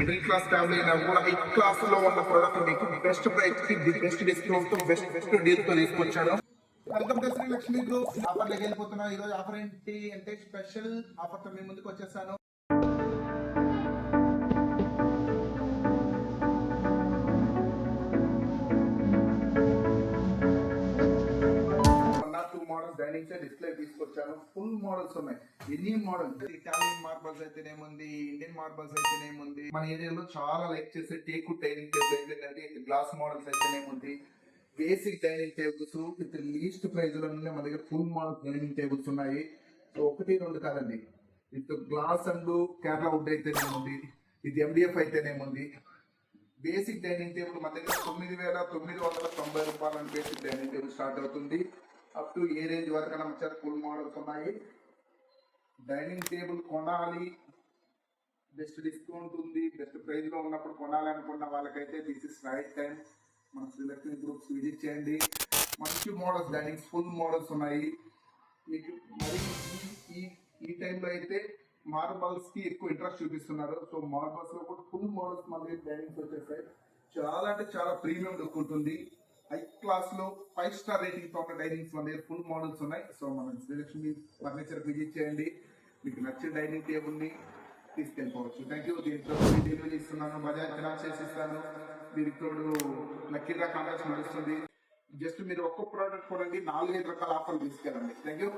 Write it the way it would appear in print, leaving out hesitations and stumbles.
Middle class family అయినా కూడా high class లో ఉన్న ప్రోడక్ట్ మీకు బెస్ట్ ప్రైస్ కి బెస్ట్ డిస్కౌంట్ తో బెస్ట్ డీల్ తో తీసుకొచ్చాను. Welcome to Shri Lakshmi group. ఆఫర్లోకి వెళ్ళిపోతున్నా. ఈ రోజు ఆఫర్ ఏంటి అంటే స్పెషల్ ఆఫర్ తో మీ ముందుకు వచ్చేసాను. డైనింగ్ డిస్ప్లే తీసుకొచ్చాను. ఫుల్ మోడల్స్ ఉన్నాయి. ఎన్ని మోడల్స్, ఇటాలియన్ మార్బల్స్ అయితేనేముంది, ఇండియన్ మార్బల్స్ అయితేనేముంది, మన ఏరియాలో చాలా లైక్ చేసే టేకు డైనింగ్ టేబుల్ ఏంటంటే గ్లాస్ మోడల్స్ అయితేనేముంది, basic dining tables with least price లో మన దగ్గర ఫుల్ మోడల్ డైనింగ్ టేబుల్స్ ఉన్నాయి. సో ఒకటి రెండు కాదండి, with glass and Kerala wood అయితేనేముంది, ఇది MDF అయితేనేముంది. బేసిక్ డైనింగ్ టేబుల్ మన దగ్గర 9,990 రూపాయల బేసిక్ డైనింగ్ టేబుల్ స్టార్ట్ అవుతుంది. అప్ టు ఏ రేంజ్ వరకు వచ్చారు. ఫుల్ మోడల్స్ ఉన్నాయి. డైనింగ్ టేబుల్ కొనాలి, బెస్ట్ డిస్కౌంట్ ఉంది, బెస్ట్ ప్రైస్ లో ఉన్నప్పుడు కొనాలి అనుకున్న వాళ్ళకైతే దిస్ ఇస్ రైట్ టైం. మన శ్రీ లక్ష్మీ గ్రూప్స్ విజిట్ చేయండి. మంచి మోడల్స్ డైనింగ్ ఫుల్ మోడల్స్ ఉన్నాయి మీకు. మరి ఈ టైంలో అయితే మార్బల్స్ కి ఎక్కువ ఇంట్రెస్ట్ చూపిస్తున్నారు. సో మార్బల్స్ లో కూడా ఫుల్ మోడల్స్ మన దగ్గర డైనింగ్స్ వచ్చేసాయి. చాలా అంటే చాలా ప్రీమియం లుక్ ఉంటుంది. హై క్లాస్ లో 5 స్టార్ రేటింగ్ తో ఉన్న డైనింగ్స్ మన దగ్గర ఫుల్ మోడల్స్ ఉన్నాయి. సో మన శ్రీలక్ష్మి ఫర్నిచర్ విజిట్ చేయండి. మీకు నచ్చిన డైనింగ్ టేబుల్ ని తీసుకెళ్ళిపోవచ్చు. Thank you. దీంట్లో డెలివరీ ఇస్తున్నాను, బజాజ్ ఫైనాన్స్ చేసిస్తాను. దీంతో లక్కీ డ్రా కాంటెస్ట్ నడుస్తుంది. జస్ట్ మీరు ఒక్క ప్రోడక్ట్ కొనండి, 4-5 రకాల ఆఫర్లు తీసుకెళ్ళండి. Thank you.